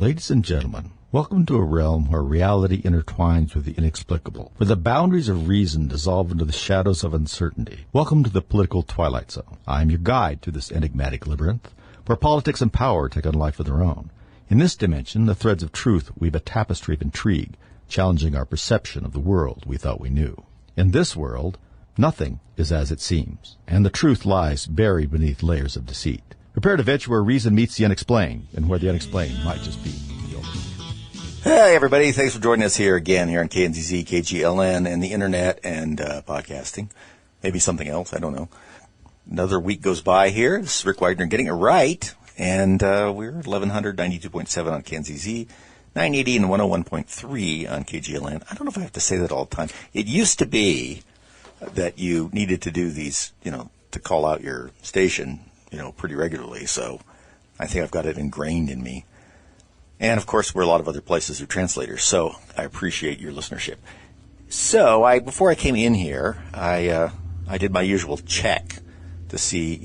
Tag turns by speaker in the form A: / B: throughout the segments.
A: Ladies and gentlemen, welcome to a realm where reality intertwines with the inexplicable, where the boundaries of reason dissolve into the shadows of uncertainty. Welcome to the political twilight zone. I am your guide through this enigmatic labyrinth, where politics and power take on life of their own. In this dimension, the threads of truth weave a tapestry of intrigue, challenging our perception of the world we thought we knew. In this world, nothing is as it seems, and the truth lies buried beneath layers of deceit. Prepare to venture where reason meets the unexplained, and where the unexplained might just be the ultimate.
B: Hey, everybody. Thanks for joining us here again here on KNZZ, KGLN, and the internet and podcasting. Maybe something else. I don't know. Another week goes by here. This is Rick Widener getting it right. And we're 1100, 92.7 on KNZZ, 980 and 101.3 on KGLN. I don't know if I have to say that all the time. It used to be that you needed to do these, to call out your station, pretty regularly. So I think I've got it ingrained in me. And, of course, we're a lot of other places through translators, so I appreciate your listenership. So before I came in here, I did my usual check to see,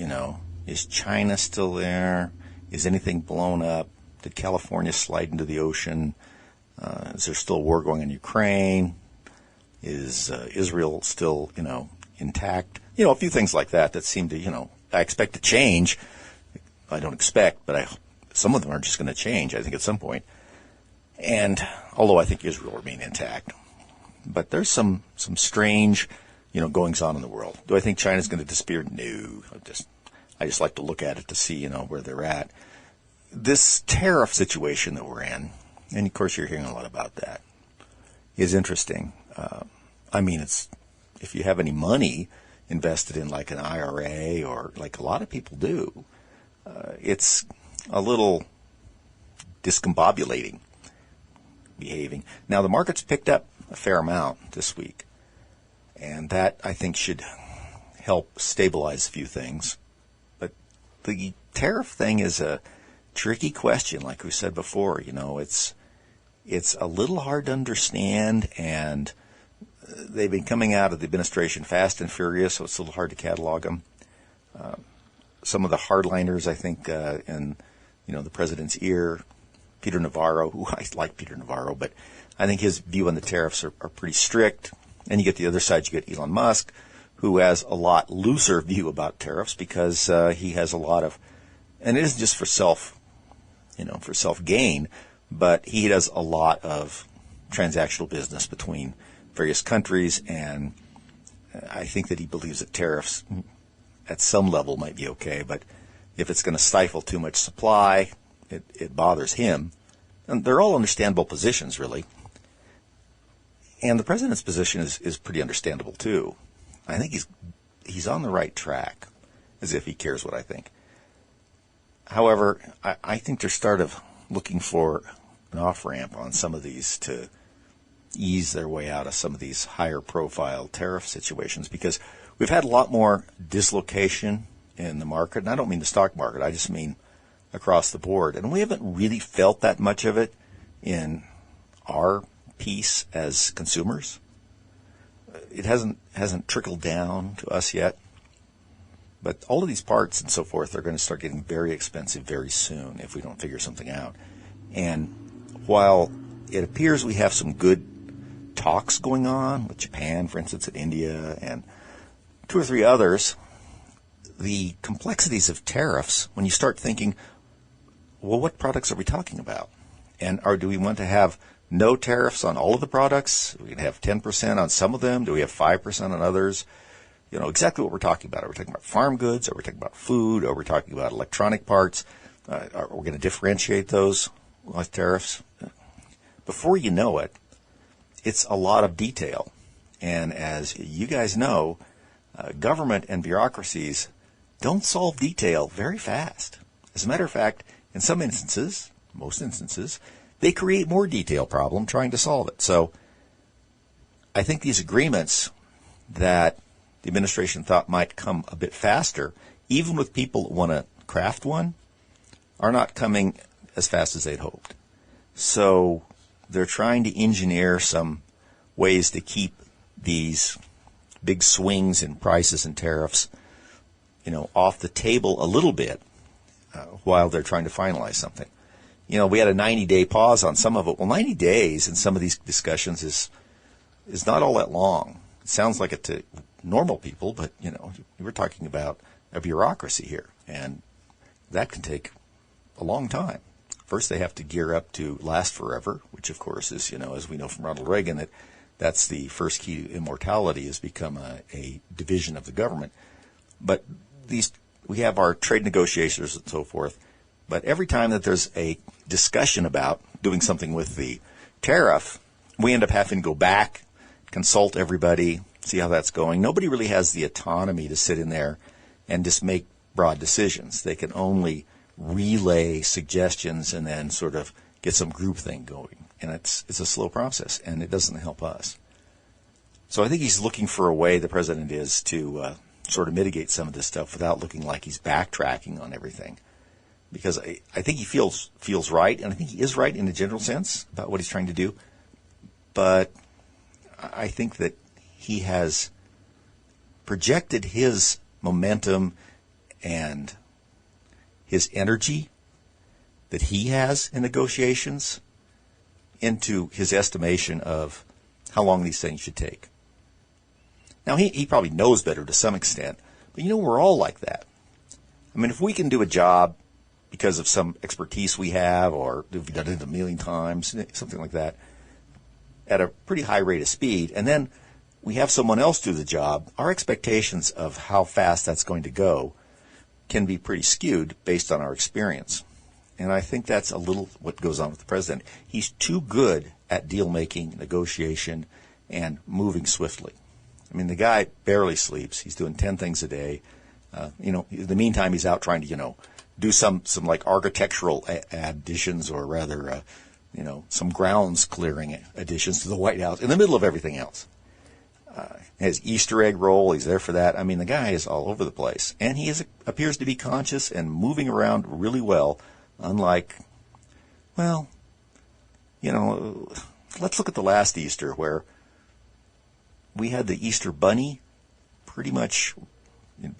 B: is China still there? Is anything blown up? Did California slide into the ocean? Is there still war going on in Ukraine? Is Israel still, intact? A few things like that seem to, I expect to change. I don't expect, but some of them are just going to change, I think, at some point. And although I think Israel will remain intact. But there's some strange, goings on in the world. Do I think China's going to disappear? No. I just like to look at it to see, where they're at. This tariff situation that we're in, and of course you're hearing a lot about that, is interesting. It's if you have any money invested in like an IRA or like a lot of people do, it's a little discombobulating behaving. Now, the market's picked up a fair amount this week, and that, I think, should help stabilize a few things. But the tariff thing is a tricky question, like we said before. It's a little hard to understand, and they've been coming out of the administration fast and furious, so it's a little hard to catalog them. Some of the hardliners, I think, in the president's ear, Peter Navarro, who I like Peter Navarro, but I think his view on the tariffs are pretty strict. And you get the other side, you get Elon Musk, who has a lot looser view about tariffs because he has a lot of, and it isn't just for self-gain, but he does a lot of transactional business between various countries, and I think that he believes that tariffs at some level might be okay, but if it's going to stifle too much supply, it bothers him. And they're all understandable positions, really. And the president's position is pretty understandable, too. I think he's on the right track, as if he cares what I think. However, I think they're sort of looking for an off-ramp on some of these to ease their way out of some of these higher-profile tariff situations, because we've had a lot more dislocation in the market, and I don't mean the stock market, I just mean across the board. And we haven't really felt that much of it in our piece as consumers. It hasn't trickled down to us yet. But all of these parts and so forth are going to start getting very expensive very soon if we don't figure something out. And while it appears we have some good talks going on with Japan, for instance, and India, and 2 or 3 others, the complexities of tariffs, when you start thinking, well, what products are we talking about? And do we want to have no tariffs on all of the products? We can have 10% on some of them. Do we have 5% on others? Exactly what we're talking about. Are we talking about farm goods? Are we talking about food? Are we talking about electronic parts? Are we going to differentiate those with tariffs? Before you know it, it's a lot of detail. And as you guys know, government and bureaucracies don't solve detail very fast. As a matter of fact, in some instances, most instances, they create more detail problem trying to solve it. So I think these agreements that the administration thought might come a bit faster, even with people that want to craft one, are not coming as fast as they'd hoped. So they're trying to engineer some ways to keep these big swings in prices and tariffs, off the table a little bit while they're trying to finalize something. we had a 90-day pause on some of it. Well, 90 days in some of these discussions is not all that long. It sounds like it to normal people, but, we're talking about a bureaucracy here, and that can take a long time. First, they have to gear up to last forever, which, of course, is, as we know from Ronald Reagan, that's the first key to immortality, has become a division of the government. But we have our trade negotiations and so forth. But every time that there's a discussion about doing something with the tariff, we end up having to go back, consult everybody, see how that's going. Nobody really has the autonomy to sit in there and just make broad decisions. They can only relay suggestions and then sort of get some group thing going. And it's a slow process, and it doesn't help us. So I think he's looking for a way, the president is, to sort of mitigate some of this stuff without looking like he's backtracking on everything. Because I think he feels right, and I think he is right in a general sense about what he's trying to do. But I think that he has projected his momentum and his energy that he has in negotiations into his estimation of how long these things should take. Now, he probably knows better to some extent, but we're all like that. I mean, if we can do a job because of some expertise we have, or we've done it a million times, something like that, at a pretty high rate of speed, and then we have someone else do the job, our expectations of how fast that's going to go can be pretty skewed based on our experience. And I think that's a little what goes on with the president. He's too good at deal-making, negotiation, and moving swiftly. I mean, the guy barely sleeps. He's doing 10 things a day. In the meantime, he's out trying to, do some like architectural additions, or rather, some grounds clearing additions to the White House in the middle of everything else. His Easter egg roll, he's there for that. I mean, the guy is all over the place. And he appears to be conscious and moving around really well, unlike, let's look at the last Easter, where we had the Easter bunny pretty much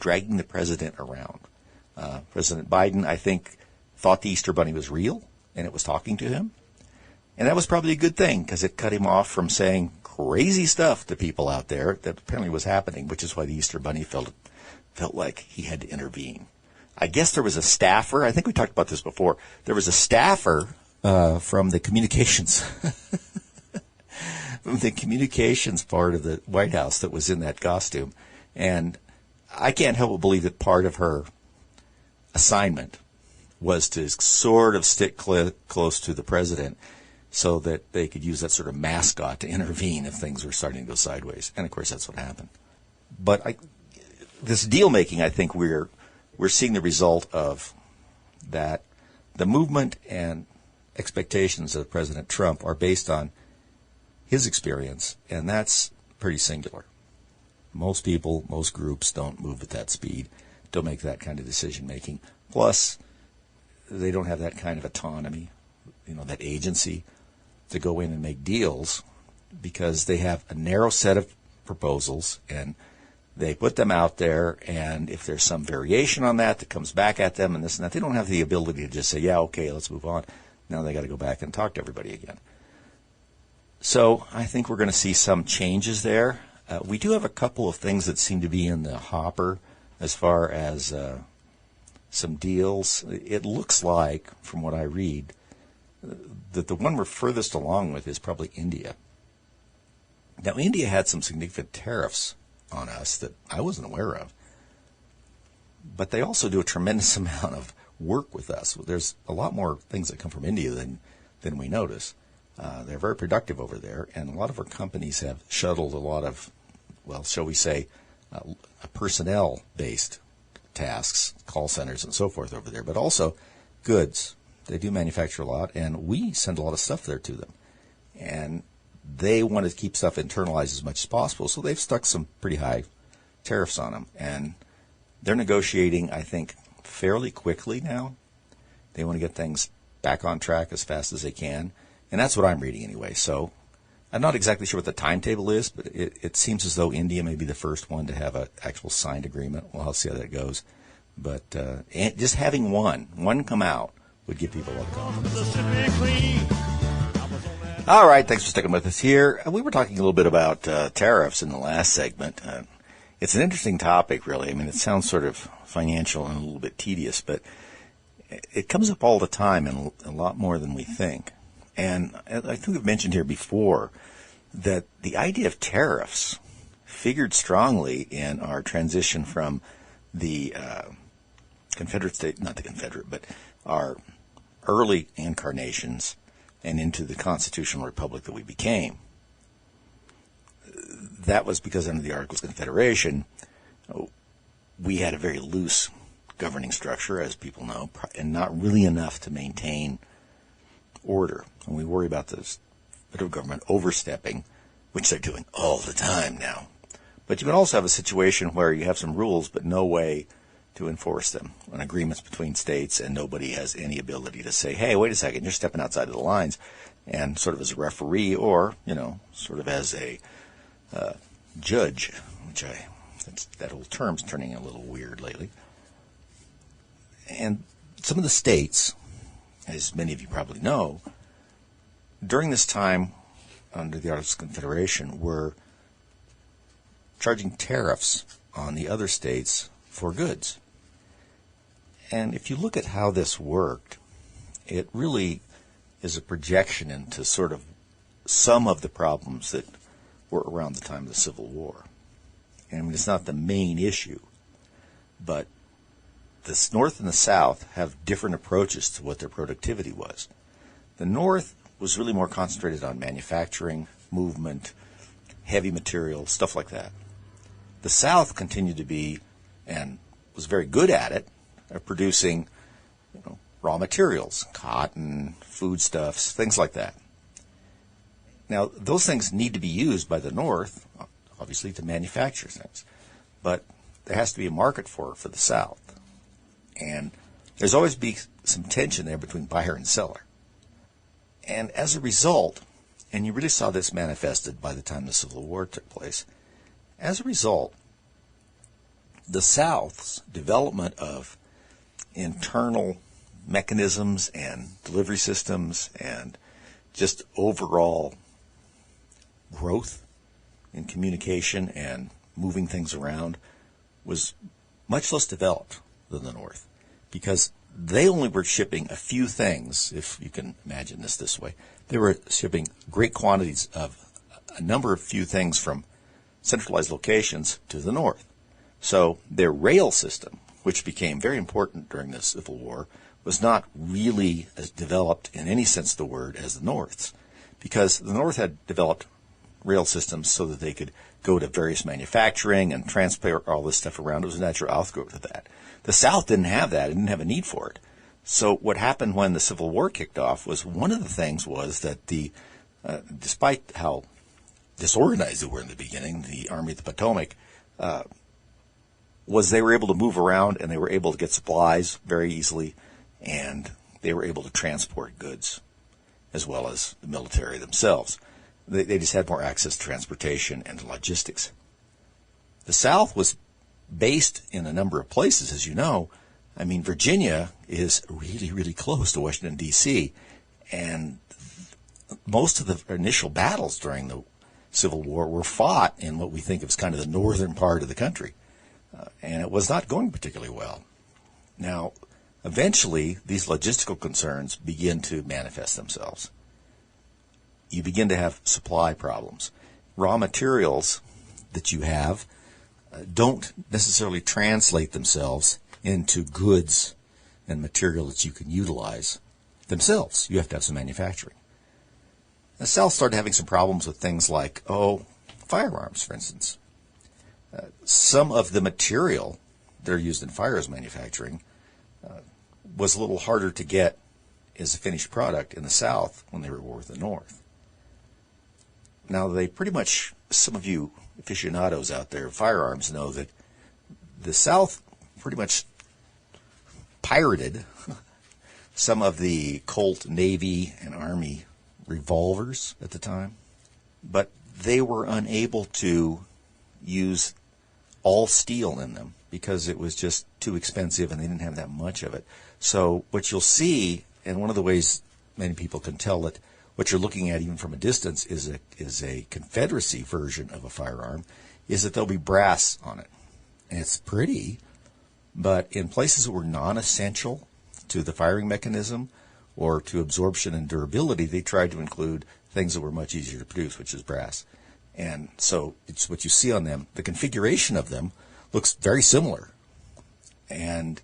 B: dragging the president around. President Biden, I think, thought the Easter bunny was real, and it was talking to him. And that was probably a good thing, because it cut him off from saying crazy stuff to people out there that apparently was happening, which is why the Easter bunny felt like he had to intervene. I guess there was a staffer. I think we talked about this before. There was a staffer from the communications from the communications part of the White House that was in that costume. And I can't help but believe that part of her assignment was to sort of stick close to the president so that they could use that sort of mascot to intervene if things were starting to go sideways. And, of course, that's what happened. But this deal-making, I think we're seeing the result of that. The movement and expectations of President Trump are based on his experience, and that's pretty singular. Most people, most groups don't move at that speed, don't make that kind of decision-making. Plus, they don't have that kind of autonomy, that agency to go in and make deals, because they have a narrow set of proposals, and they put them out there, and if there's some variation on that comes back at them and this and that, they don't have the ability to just say, yeah, okay, let's move on. Now they got to go back and talk to everybody again. So I think we're going to see some changes there. We do have a couple of things that seem to be in the hopper as far as some deals. It looks like, from what I read, that the one we're furthest along with is probably India. Now, India had some significant tariffs on us that I wasn't aware of. But they also do a tremendous amount of work with us. There's a lot more things that come from India than we notice. They're very productive over there, and a lot of our companies have shuttled a lot of, shall we say, personnel-based tasks, call centers and so forth over there, but also goods. They do manufacture a lot, and we send a lot of stuff there to them. And they want to keep stuff internalized as much as possible, so they've stuck some pretty high tariffs on them. And they're negotiating, I think, fairly quickly now. They want to get things back on track as fast as they can. And that's what I'm reading anyway. So I'm not exactly sure what the timetable is, but it seems as though India may be the first one to have an actual signed agreement. Well, I'll see how that goes. But just having one come out would give people a lot of confidence. All right, thanks for sticking with us here. We were talking a little bit about tariffs in the last segment. It's an interesting topic, really. I mean, it sounds sort of financial and a little bit tedious, but it comes up all the time and a lot more than we think. And I think we've mentioned here before that the idea of tariffs figured strongly in our transition from the Confederate state, not the Confederate, but our early incarnations and into the constitutional republic that we became. That was because under the Articles of Confederation, we had a very loose governing structure, as people know, and not really enough to maintain order. And we worry about the federal government overstepping, which they're doing all the time now. But you can also have a situation where you have some rules but no way to enforce them on agreements between states, and nobody has any ability to say, hey, wait a second, you're stepping outside of the lines, and sort of as a referee or, sort of as a judge, which that whole term's turning a little weird lately. And some of the states, as many of you probably know, during this time under the Articles of Confederation were charging tariffs on the other states for goods. And if you look at how this worked, it really is a projection into sort of some of the problems that were around the time of the Civil War. And I mean, it's not the main issue, but the North and the South have different approaches to what their productivity was. The North was really more concentrated on manufacturing, movement, heavy material, stuff like that. The South continued to be, and was very good at it, producing raw materials, cotton, foodstuffs, things like that. Now, those things need to be used by the North, obviously, to manufacture things. But there has to be a market for the South. And there's always be some tension there between buyer and seller. And as a result, and you really saw this manifested by the time the Civil War took place, as a result, the South's development of internal mechanisms and delivery systems and just overall growth in communication and moving things around was much less developed than the North, because they only were shipping a few things, if you can imagine this way. They were shipping great quantities of a number of few things from centralized locations to the North. So their rail system, which became very important during the Civil War, was not really as developed in any sense of the word as the North's, because the North had developed rail systems so that they could go to various manufacturing and transport all this stuff around. It was a natural outgrowth of that. The South didn't have that. It didn't have a need for it. So what happened when the Civil War kicked off was one of the things was that despite how disorganized they were in the beginning, the Army of the Potomac, was they were able to move around and they were able to get supplies very easily, and they were able to transport goods as well as the military themselves. They just had more access to transportation and logistics. The South was based in a number of places, as you know. I mean, Virginia is really, really close to Washington, D.C., and most of the initial battles during the Civil War were fought in what we think of as kind of the northern part of the country, and it was not going particularly well. Now, eventually, these logistical concerns begin to manifest themselves. You begin to have supply problems. Raw materials that you have don't necessarily translate themselves into goods and material that you can utilize themselves. You have to have some manufacturing. The South started having some problems with things like, firearms, for instance. Some of the material that are used in firearms manufacturing was a little harder to get as a finished product in the South when they were at war with the North. Now, they pretty much, some of you aficionados out there of firearms know that the South pretty much pirated some of the Colt Navy and Army revolvers at the time, but they were unable to use all steel in them because it was just too expensive and they didn't have that much of it. So what you'll see And one of the ways many people can tell that what you're looking at, even from a distance, is a Confederacy version of a firearm, is that there'll be brass on it. And it's pretty, but in places that were non-essential to the firing mechanism or to absorption and durability, they tried to include things that were much easier to produce, which is brass. And so it's what you see on them. The configuration of them looks very similar. And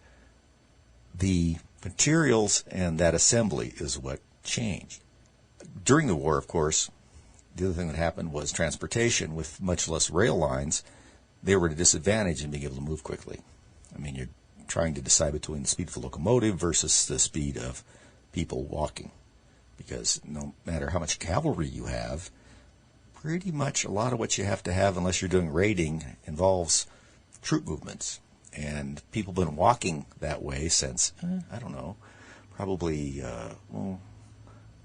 B: the materials and that assembly is what changed. During the war, of course, the other thing that happened was transportation. With much less rail lines, they were at a disadvantage in being able to move quickly. I mean, you're trying to decide between the speed of a locomotive versus the speed of people walking. Because no matter how much cavalry you have, pretty much a lot of what you have to have, unless you're doing raiding, involves troop movements. And people have been walking that way since, I don't know, probably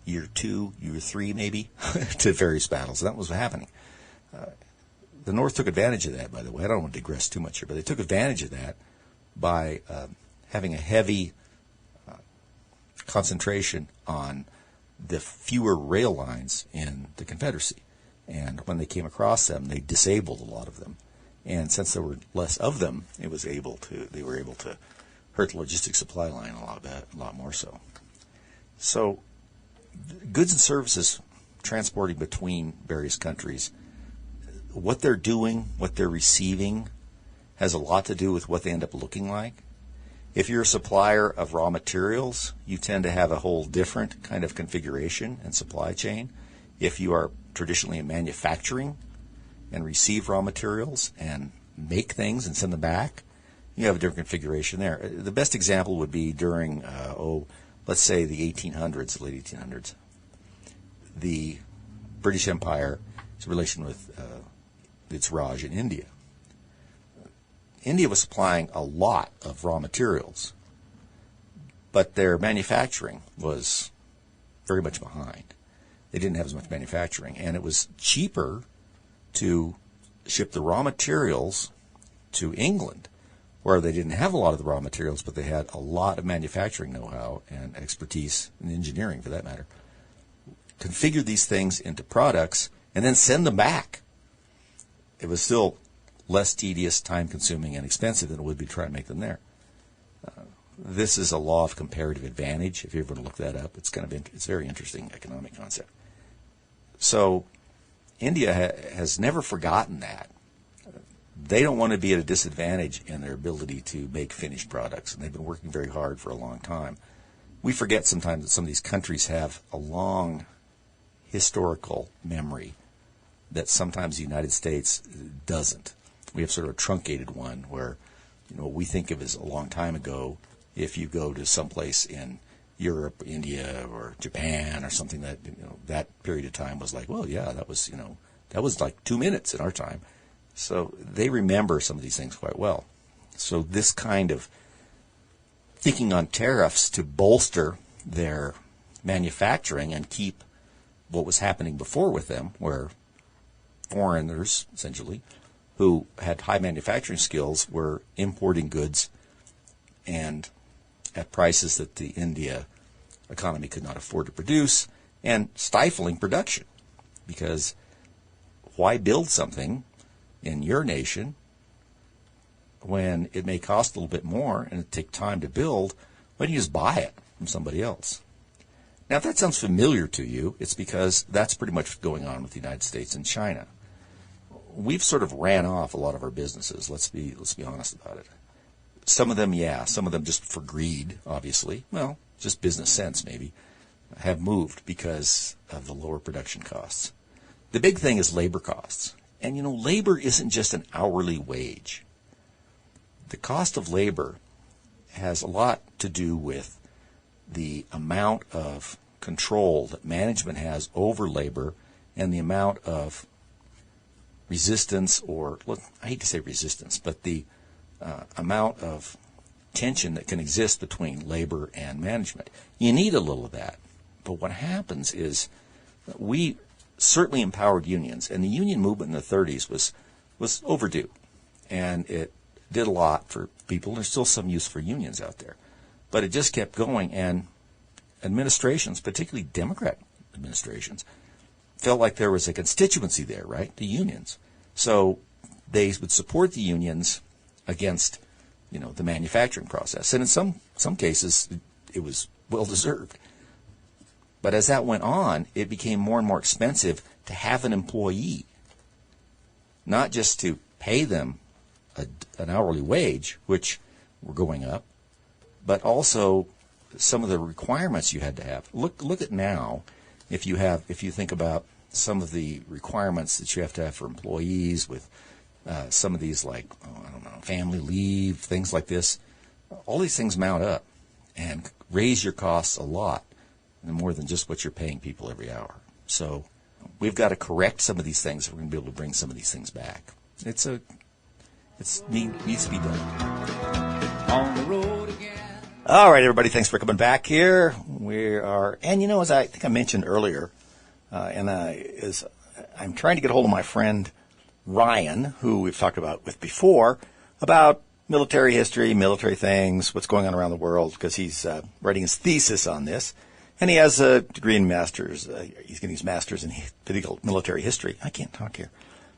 B: year 2, year 3 maybe, to various battles. And that was happening. The North took advantage of that, by the way. I don't want to digress too much here, but they took advantage of that by having a heavy concentration on the fewer rail lines in the Confederacy. And when they came across them, they disabled a lot of them. And since there were less of them, they were able to hurt the logistics supply line a lot more so. So goods and services transporting between various countries, what they're doing, what they're receiving, has a lot to do with what they end up looking like. If you're a supplier of raw materials, you tend to have a whole different kind of configuration and supply chain. If you are traditionally in manufacturing and receive raw materials and make things and send them back, you have a different configuration there. The best example would be during, let's say the 1800s, late 1800s. The British Empire's relation with its Raj in India. India was supplying a lot of raw materials, but their manufacturing was very much behind. They didn't have as much manufacturing, and it was cheaper to ship the raw materials to England, where they didn't have a lot of the raw materials, but they had a lot of manufacturing know-how and expertise in engineering, for that matter. Configure these things into products and then send them back. It was still less tedious, time-consuming, and expensive than it would be to try to make them there. This is a law of comparative advantage. If you ever look that up, it's a very interesting economic concept. So India has never forgotten that. They don't want to be at a disadvantage in their ability to make finished products, and they've been working very hard for a long time. We forget sometimes that some of these countries have a long historical memory that sometimes the United States doesn't. We have sort of a truncated one where, what we think of as a long time ago, if you go to someplace in Europe, India, or Japan or something that, that period of time was like, well, yeah, that was like 2 minutes in our time. So they remember some of these things quite well. So this kind of thinking on tariffs to bolster their manufacturing and keep what was happening before with them, where foreigners, essentially, who had high manufacturing skills were importing goods and at prices that the India economy could not afford to produce, and stifling production. Because why build something in your nation when it may cost a little bit more and it take time to build? Why don't you just buy it from somebody else? Now, if that sounds familiar to you, it's because that's pretty much what's going on with the United States and China. We've sort of ran off a lot of our businesses. Let's be honest about it. Some of them, yeah. Some of them just for greed, obviously. Well, just business sense, maybe, have moved because of the lower production costs. The big thing is labor costs. And, labor isn't just an hourly wage. The cost of labor has a lot to do with the amount of control that management has over labor and the amount of resistance, or look, I hate to say resistance, but the amount of tension that can exist between labor and management. You need a little of that. But what happens is we certainly empowered unions, and the union movement in the 30s was overdue, and it did a lot for people. There's still some use for unions out there, but it just kept going, and administrations, particularly Democrat administrations, felt like there was a constituency there, right? The unions. So they would support the unions against, the manufacturing process. And in some cases, it was well-deserved. But as that went on, it became more and more expensive to have an employee, not just to pay them an hourly wage, which were going up, but also some of the requirements you had to have. Look at now, if you think about some of the requirements that you have to have for employees with some of these, like, family leave, things like this, all these things mount up and raise your costs a lot, and more than just what you're paying people every hour. So we've got to correct some of these things if we're going to be able to bring some of these things back. It needs to be done. On the road again. All right, everybody, thanks for coming back here. As I think I mentioned earlier, I'm trying to get a hold of my friend Ryan, who we've talked about before, about military history, military things, what's going on around the world, because he's writing his thesis on this. And he has a degree in master's. He's getting his master's in political military history. I can't talk here.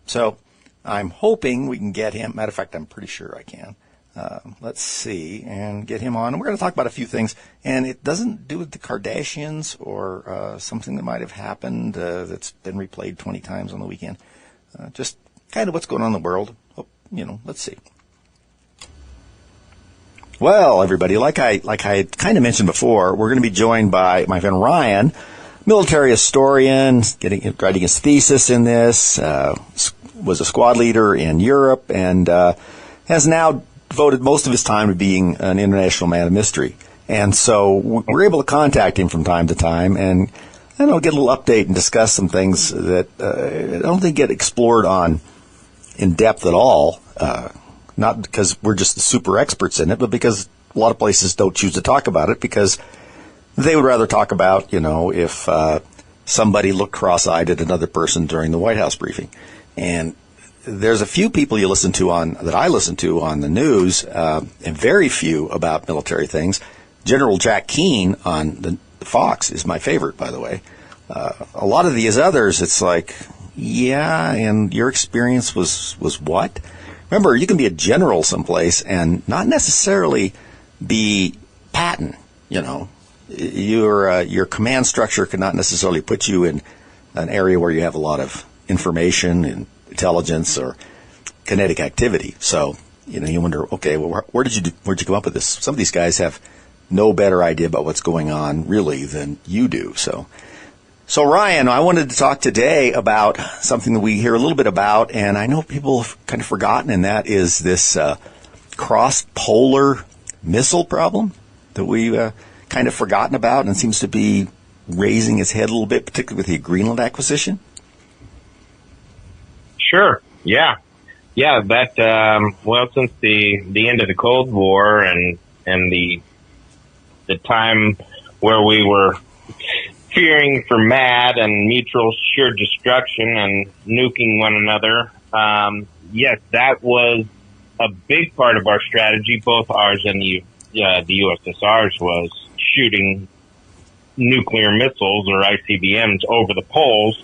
B: So I'm hoping we can get him. Matter of fact, I'm pretty sure I can. Let's see, and get him on. And we're going to talk about a few things. And it doesn't do with the Kardashians or something that might have happened that's been replayed 20 times on the weekend. Just kind of what's going on in the world. Let's see. Well, everybody, like I had kind of mentioned before, we're going to be joined by my friend Ryan, military historian, writing his thesis in this, was a squad leader in Europe, and has now devoted most of his time to being an international man of mystery. And so we're able to contact him from time to time and, get a little update and discuss some things that I don't think get explored in depth at all. Not because we're just the super experts in it, but because a lot of places don't choose to talk about it because they would rather talk about, if somebody looked cross-eyed at another person during the White House briefing. And there's a few people that I listen to on the news, and very few about military things. General Jack Keane on the Fox is my favorite, by the way. A lot of these others, it's like, yeah, and your experience was what? Remember, you can be a general someplace and not necessarily be Patton, Your command structure could not necessarily put you in an area where you have a lot of information and intelligence or kinetic activity. So, you wonder, okay, well, where'd you come up with this? Some of these guys have no better idea about what's going on, really, than you do. So Ryan, I wanted to talk today about something that we hear a little bit about, and I know people have kind of forgotten, and that is this cross-polar missile problem that we've kind of forgotten about and seems to be raising its head a little bit, particularly with the Greenland acquisition.
C: Sure. Yeah. That since the end of the Cold War and the time where we were fearing for mad and mutual sure destruction and nuking one another, yes, that was a big part of our strategy. Both ours and the USSR's was shooting nuclear missiles or ICBMs over the poles.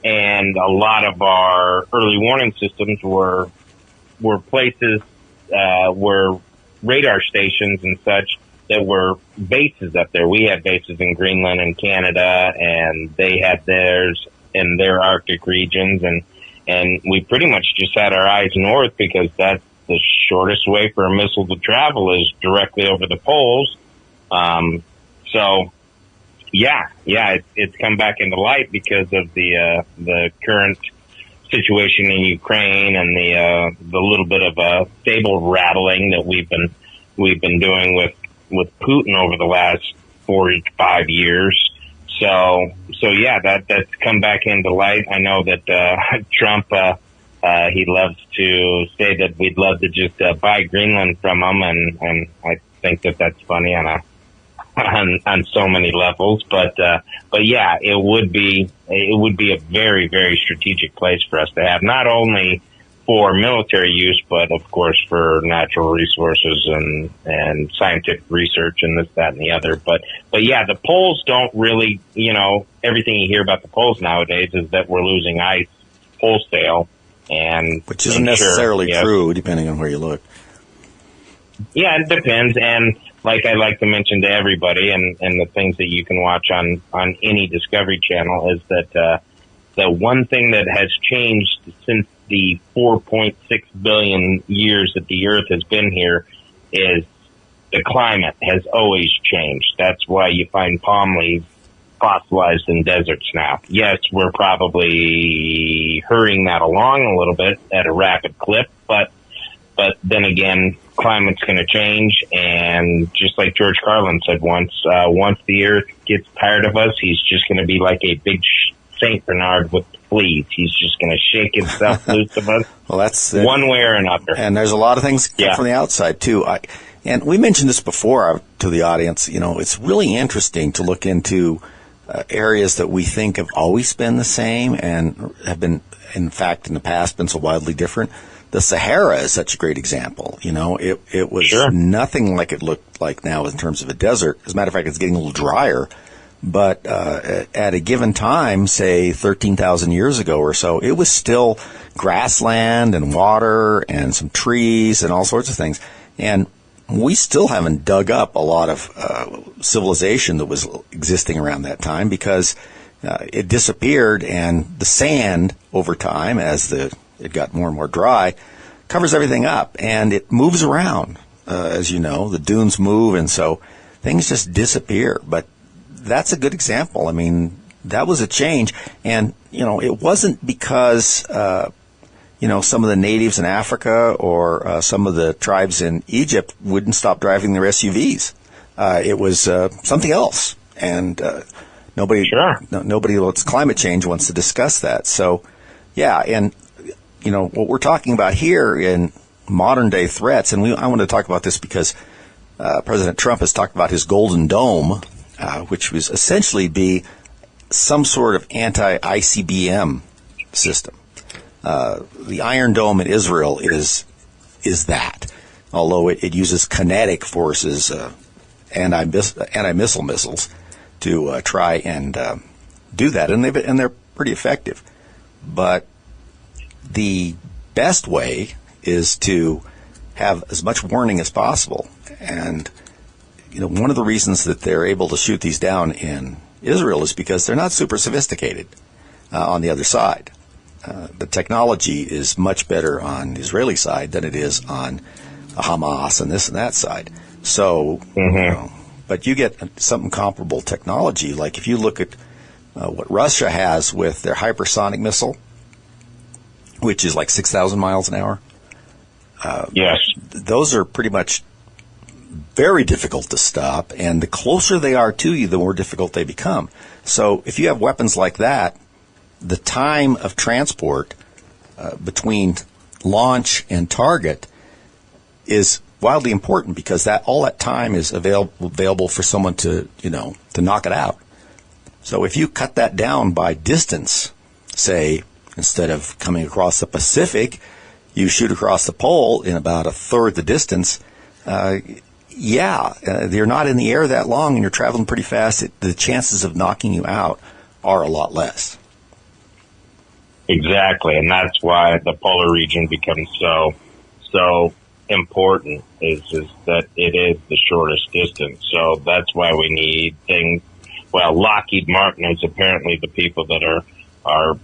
C: And a lot of our early warning systems were places, were radar stations and such that were bases up there. We had bases in Greenland and Canada, and they had theirs in their Arctic regions. And we pretty much just had our eyes north because that's the shortest way for a missile to travel is directly over the poles. It's come back into light because of the current situation in Ukraine and the little bit of a stable rattling that we've been doing with Putin over the last 4 to 5 years. That's come back into light. I know that Trump he loves to say that we'd love to just buy Greenland from him, and I think that that's funny on so many levels, but yeah, it would be a very, very strategic place for us to have not only for military use, but of course for natural resources and scientific research and this, that, and the other. But yeah, the poles don't really, everything you hear about the poles nowadays is that we're losing ice wholesale.
B: Which isn't necessarily true, depending on where you look.
C: Yeah, it depends. And like I like to mention to everybody, and the things that you can watch on any Discovery Channel, is that the one thing that has changed since the 4.6 billion years that the Earth has been here is the climate has always changed. That's why you find palm leaves fossilized in deserts now. Yes, we're probably hurrying that along a little bit at a rapid clip, but then again, climate's going to change, and just like George Carlin said once the Earth gets tired of us, he's just going to be like a big Saint Bernard with fleas. He's just going to shake himself loose of us.
B: Well, that's
C: one way or another.
B: And there's a lot of things from the outside too. And we mentioned this before to the audience. It's really interesting to look into areas that we think have always been the same and have been, in fact, in the past, been so wildly different. The Sahara is such a great example. It was nothing like it looked like now in terms of a desert. As a matter of fact, it's getting a little drier. But at a given time, say 13,000 years ago or so, it was still grassland and water and some trees and all sorts of things. And we still haven't dug up a lot of civilization that was existing around that time because it disappeared, and the sand over time, as it got more and more dry, covers everything up, and it moves around. As you know, the dunes move, and so things just disappear. But that's a good example. I mean, that was a change. And, it wasn't because, some of the natives in Africa or some of the tribes in Egypt wouldn't stop driving their SUVs. It was something else. And nobody, it's climate change wants to discuss that. So, yeah, and, what we're talking about here in modern day threats, and I want to talk about this because President Trump has talked about his Golden Dome, which was essentially be some sort of anti-ICBM system. The Iron Dome in Israel is that, although it uses kinetic forces, anti-missile missiles, to try and do that, and they're pretty effective. But the best way is to have as much warning as possible, and one of the reasons that they're able to shoot these down in Israel is because they're not super sophisticated on the other side. The technology is much better on the Israeli side than it is on Hamas and this and that side. So, but you get something comparable technology. Like if you look at what Russia has with their hypersonic missile, which is like 6,000 miles an hour.
C: Yes.
B: Those are pretty much very difficult to stop, and the closer they are to you, the more difficult they become. So if you have weapons like that, the time of transport between launch and target is wildly important because all that time is available for someone to knock it out. So if you cut that down by distance, say, instead of coming across the Pacific, you shoot across the pole in about a third the distance, you're not in the air that long and you're traveling pretty fast. The chances of knocking you out are a lot less.
C: Exactly, and that's why the polar region becomes so important, is that it is the shortest distance. So that's why we need things. Well, Lockheed Martin is apparently the people that are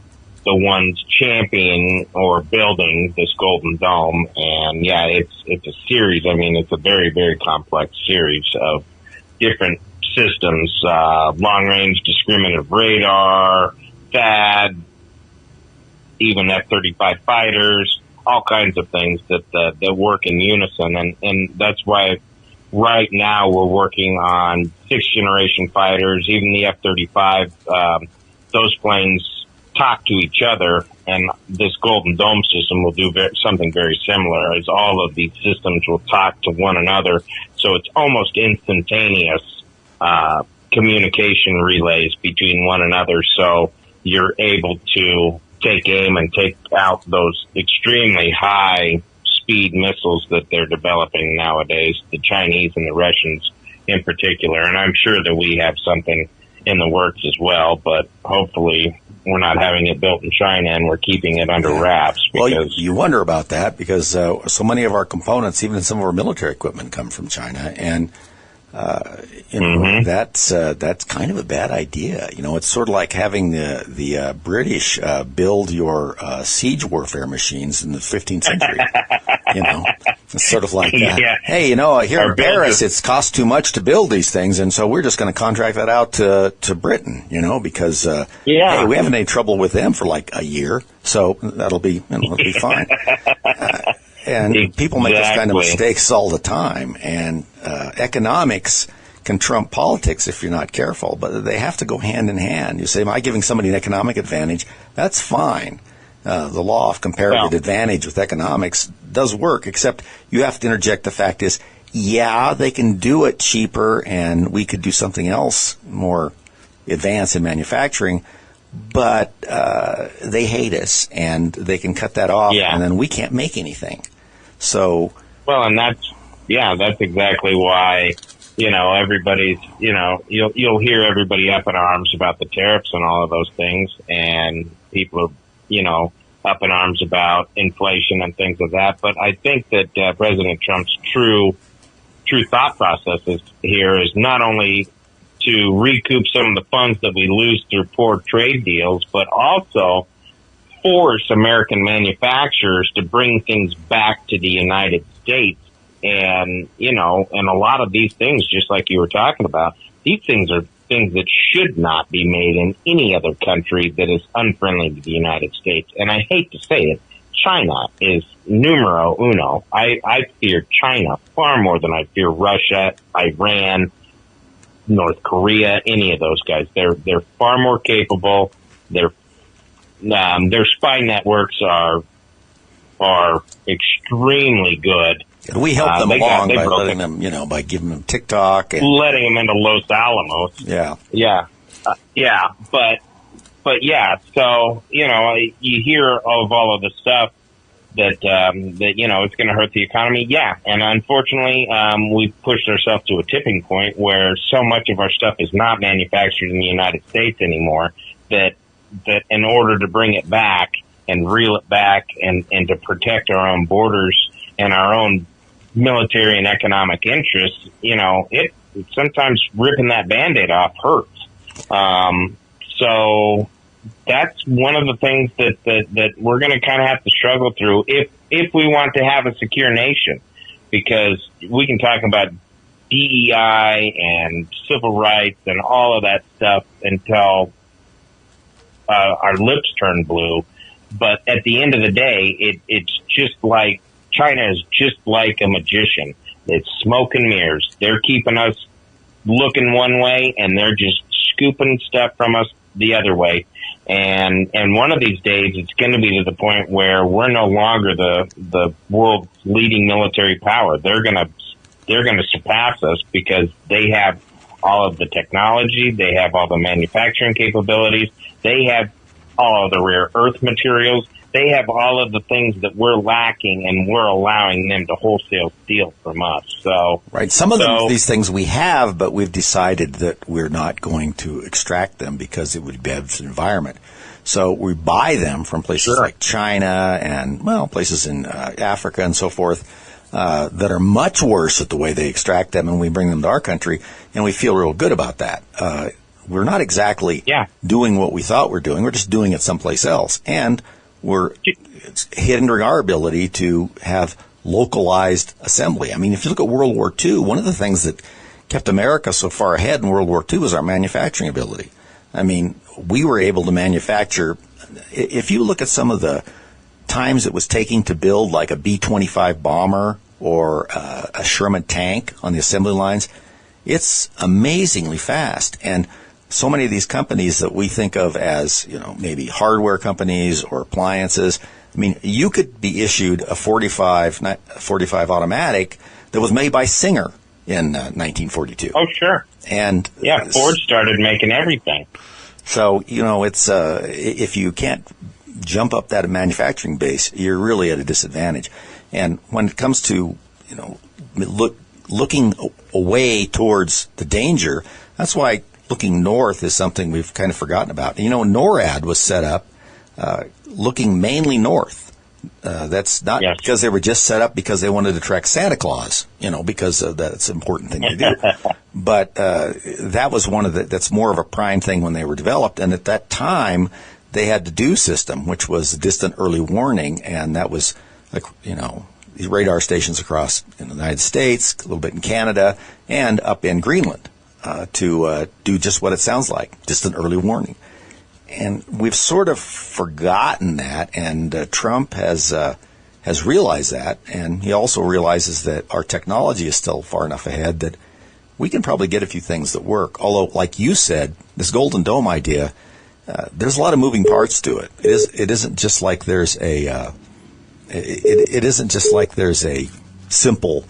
C: the ones championing or building this Golden Dome, and yeah, it's a series. I mean, it's a very, very complex series of different systems, long-range discriminative radar, THAAD, even F-35 fighters, all kinds of things that work in unison, and that's why right now we're working on 6th generation fighters, even the F-35. Those planes talk to each other, and this Golden Dome system will do something very similar, as all of these systems will talk to one another. So it's almost instantaneous communication relays between one another. So you're able to take aim and take out those extremely high speed missiles that they're developing nowadays, the Chinese and the Russians in particular. And I'm sure that we have something in the works as well, but hopefully we're not having it built in China and we're keeping it under wraps. Because
B: well, you wonder about that because so many of our components, even some of our military equipment, come from China, and that's kind of a bad idea. It's sort of like having the British build your siege warfare machines in the 15th century. It's sort of like, hey, here in Paris, it's cost too much to build these things, and so we're just going to contract that out to Britain, because hey, we haven't any trouble with them for like a year, so that'll be fine. And people make this kind of mistakes all the time, and economics can trump politics if you're not careful, but they have to go hand in hand. You say, am I giving somebody an economic advantage? That's fine. The law of comparative advantage with economics does work, except you have to interject the fact is, they can do it cheaper and we could do something else more advanced in manufacturing, but they hate us and they can cut that off and then we can't make anything. So,
C: and that's exactly why, everybody's, you'll hear everybody up in arms about the tariffs and all of those things, and people are, up in arms about inflation and things of that. But I think that President Trump's true thought process here is not only to recoup some of the funds that we lose through poor trade deals, but also force American manufacturers to bring things back to the United States. And, and a lot of these things, just like you were talking about, these things are things that should not be made in any other country that is unfriendly to the United States. And I hate to say it, China is numero uno. I fear China far more than I fear Russia, Iran, North Korea, any of those guys. They're far more capable. Their spy networks are extremely good.
B: And we help them along by letting them, by giving them TikTok and
C: letting them into Los Alamos. But so you hear of all of the stuff that it's going to hurt the economy. And unfortunately, we've pushed ourselves to a tipping point where so much of our stuff is not manufactured in the United States anymore that in order to bring it back and reel it back and to protect our own borders and our own military and economic interests, it sometimes ripping that Band-Aid off hurts. So that's one of the things that we're going to kind of have to struggle through if we want to have a secure nation, because we can talk about DEI and civil rights and all of that stuff until our lips turn blue. But at the end of the day, it's just like China is just like a magician. It's smoke and mirrors. They're keeping us looking one way, and they're just scooping stuff from us the other way. And one of these days, it's going to be to the point where we're no longer the world's leading military power. They're going to surpass us because they have all of the technology, they have all the manufacturing capabilities, they have all of the rare earth materials. They have all of the things that we're lacking, and we're allowing them to wholesale steal from us. So,
B: right. Some of these things we have, but we've decided that we're not going to extract them because it would be bad for the environment. So we buy them from places like China and, places in Africa and so forth that are much worse at the way they extract them, and we bring them to our country, and we feel real good about that. We're not exactly doing what we thought we're doing. We're just doing it someplace else. And it's hindering our ability to have localized assembly. I mean, if you look at World War II, one of the things that kept America so far ahead in World War II was our manufacturing ability. I mean, we were able to manufacture. If you look at some of the times it was taking to build like a B-25 bomber or a Sherman tank on the assembly lines, it's amazingly fast. And so many of these companies that we think of as, maybe hardware companies or appliances, I mean, you could be issued a 45 automatic that was made by Singer in 1942.
C: Oh, sure.
B: And
C: Ford started making everything.
B: So, it's if you can't jump up that manufacturing base, you're really at a disadvantage. And when it comes to, looking away towards the danger, that's why looking north is something we've kind of forgotten about. NORAD was set up looking mainly north. That's not because they were just set up because they wanted to track Santa Claus, because that's an important thing to do. But that was that's more of a prime thing when they were developed. And at that time, they had the DEW system, which was distant early warning, and that was, these radar stations across in the United States, a little bit in Canada, and up in Greenland to do just what it sounds like, distant early warning. And we've sort of forgotten that, and Trump has realized that, and he also realizes that our technology is still far enough ahead that we can probably get a few things that work. Although, like you said, this Golden Dome idea, there's a lot of moving parts to it. It isn't just like there's a it isn't just like there's a simple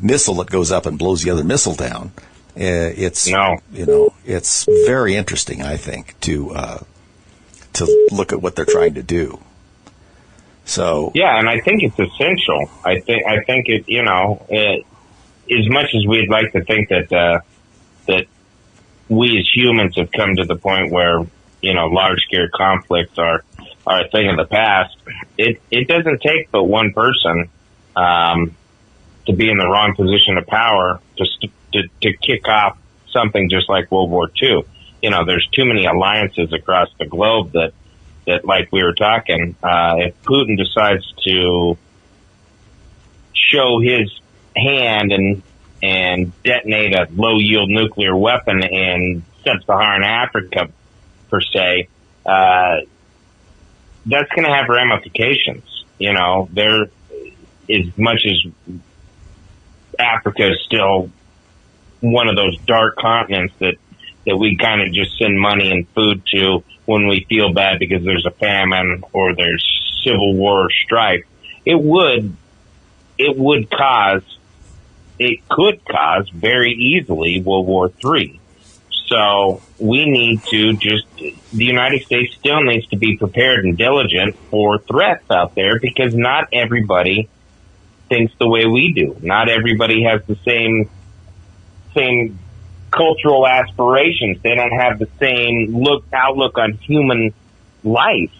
B: missile that goes up and blows the other missile down. It's very interesting, I think, to look at what they're trying to do. So
C: yeah, and I think it's essential. I think it, as much as we'd like to think that we as humans have come to the point where large scale conflicts are a thing of the past. It doesn't take but one person to be in the wrong position of power to kick off something just like World War II. There's too many alliances across the globe that like we were talking, if Putin decides to show his hand and detonate a low yield nuclear weapon in sub-Saharan Africa, per se, that's going to have ramifications. There, as much as Africa is still one of those dark continents that we kind of just send money and food to when we feel bad because there's a famine or there's civil war or strife. It could cause very easily World War III. So we need to the United States still needs to be prepared and diligent for threats out there, because not everybody thinks the way we do. Not everybody has the same cultural aspirations. They don't have the same outlook on human life.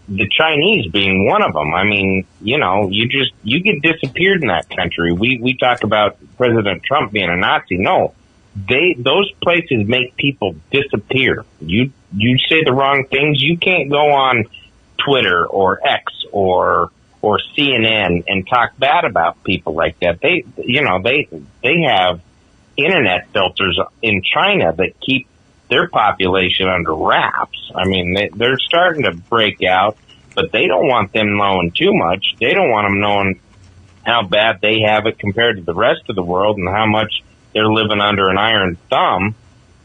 C: The Chinese being one of them. I mean, you get disappeared in that country. We talk about President Trump being a Nazi. No, those places make people disappear. You say the wrong things, you can't go on Twitter or X or CNN and talk bad about people like that. They have internet filters in China that keep their population under wraps. I mean, they're starting to break out, but they don't want them knowing too much. They don't want them knowing how bad they have it compared to the rest of the world and how much they're living under an iron thumb.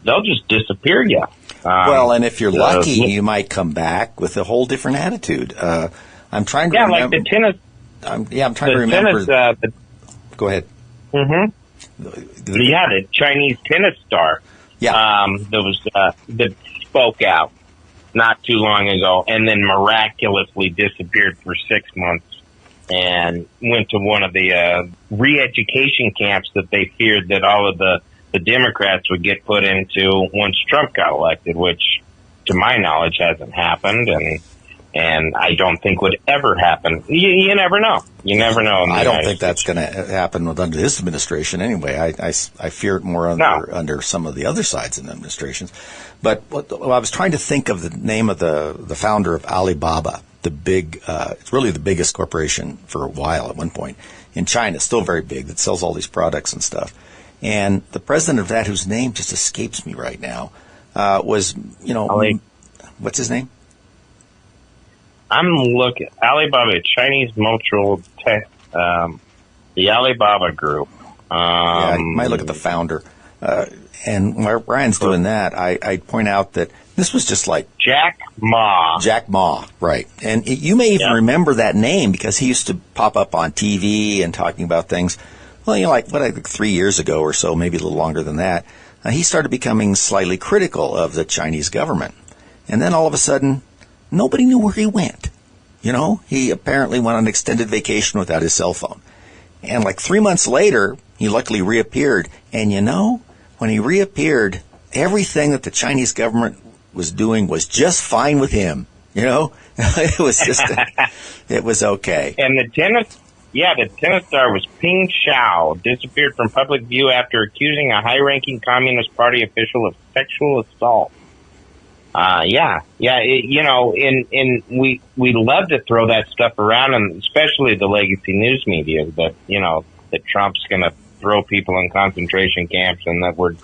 C: They'll just disappear you.
B: And if you're lucky, you might come back with a whole different attitude. I'm trying to remember.
C: Like the tennis.
B: I'm trying to remember.
C: Tennis,
B: go ahead.
C: Mm-hmm. The Chinese tennis star.
B: Yeah.
C: That spoke out not too long ago and then miraculously disappeared for 6 months and went to one of the re-education camps that they feared that all of the Democrats would get put into once Trump got elected, which to my knowledge hasn't happened and I don't think would ever happen. You never know. You never know.
B: I don't think that's going to happen under this administration anyway. I fear it more under some of the other sides in the administrations. But I was trying to think of the name of the founder of Alibaba, it's really the biggest corporation for a while at one point in China, still very big, that sells all these products and stuff. And the president of that, whose name just escapes me right now, was, what's his name?
C: I'm looking Alibaba, Chinese mutual tech, the Alibaba Group.
B: Yeah, you might look at the founder. And while Brian's doing that, I'd point out that this was just like
C: Jack Ma.
B: Jack Ma, right? And you may even remember that name because he used to pop up on TV and talking about things. Well, like 3 years ago or so, maybe a little longer than that, he started becoming slightly critical of the Chinese government. And then all of a sudden, nobody knew where he went. You know, he apparently went on an extended vacation without his cell phone. And like 3 months later, he luckily reappeared. And you know, when he reappeared, everything that the Chinese government was doing was just fine with him. You know, it was just, it was okay.
C: And the tennis star was Ping Shao, disappeared from public view after accusing a high-ranking Communist Party official of sexual assault. We love to throw that stuff around, and especially the legacy news media, that, that Trump's going to throw people in concentration camps and that we're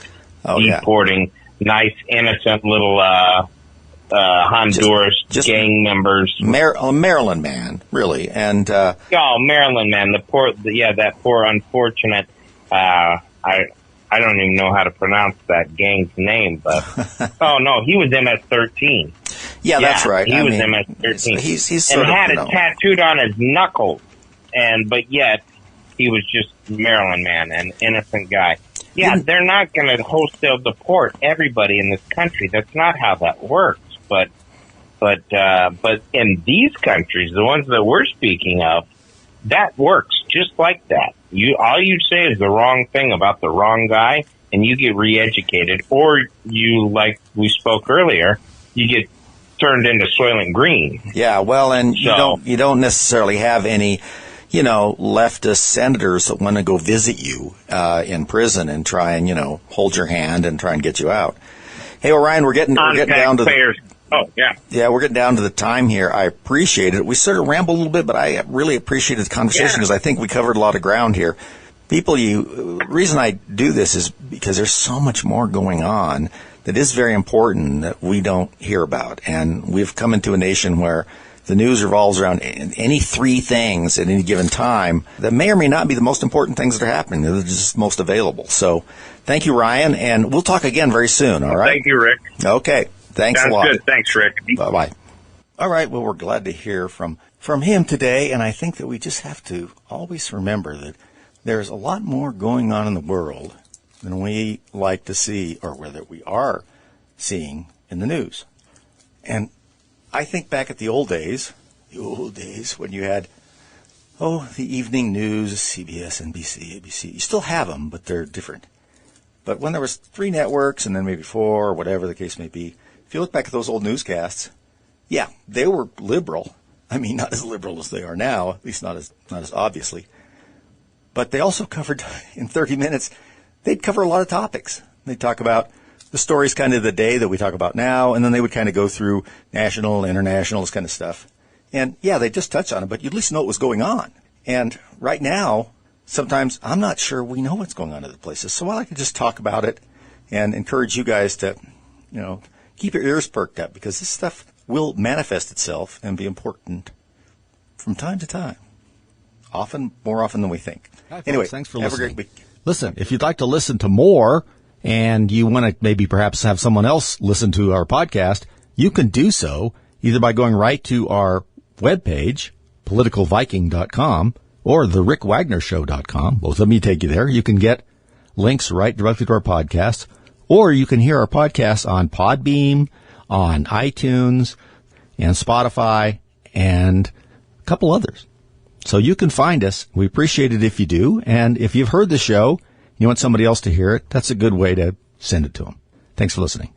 C: deporting nice, innocent little Honduras just gang members.
B: Maryland man, really. And
C: Maryland man, that poor unfortunate, I don't even know how to pronounce that gang's name, but oh no, he was MS-13.
B: Yeah, that's right.
C: He was MS-13.
B: He's
C: and had it tattooed on his knuckles, but yet he was just Maryland man, an innocent guy. Yeah, they're not going to wholesale deport everybody in this country. That's not how that works. But in these countries, the ones that we're speaking of, that works just like that. All you say is the wrong thing about the wrong guy, and you get re-educated, or you, like we spoke earlier, you get turned into Soylent Green.
B: Yeah, well, and you don't necessarily have any, leftist senators that want to go visit you in prison and try and hold your hand and try and get you out. Hey, Orion, we're getting down to we're getting down to the time here. I appreciate it. We sort of rambled a little bit, but I really appreciated the conversation because I think we covered a lot of ground here. The reason I do this is because there's so much more going on that is very important that we don't hear about. And we've come into a nation where the news revolves around any three things at any given time that may or may not be the most important things that are happening. They're just most available. So thank you, Ryan, and we'll talk again very soon, all right?
C: Thank you, Rick.
B: Okay. Thanks a lot.
C: Sounds good. Thanks, Rick.
B: Bye-bye. All right. Well, we're glad to hear from him today, and I think that we just have to always remember that there's a lot more going on in the world than we like to see, or whether we are seeing in the news. And I think back at the old days when you had, the evening news, CBS, NBC, ABC. You still have them, but they're different. But when there was 3 networks and then maybe 4 or whatever the case may be, if you look back at those old newscasts, yeah, they were liberal. I mean, not as liberal as they are now, at least not as obviously. But they also covered, in 30 minutes, they'd cover a lot of topics. They'd talk about the stories kind of the day that we talk about now, and then they would kind of go through national, international, this kind of stuff. And yeah, they just touch on it, but you at least know what was going on. And right now, sometimes I'm not sure we know what's going on in other places. So I like to just talk about it and encourage you guys to, keep your ears perked up, because this stuff will manifest itself and be important from time to time. More often than we think.
A: Hi, folks.
B: Anyway,
A: thanks for
B: have
A: listening.
B: a great week.
A: Listen, if you'd like to listen to more and you want to maybe perhaps have someone else listen to our podcast, you can do so either by going right to our webpage, politicalviking.com, or therickWagnerShow.com. Both of them will take you there. You can get links right directly to our podcast. Or you can hear our podcast on Podbean, on iTunes, and Spotify, and a couple others. So you can find us. We appreciate it if you do. And if you've heard the show, you want somebody else to hear it, that's a good way to send it to them. Thanks for listening.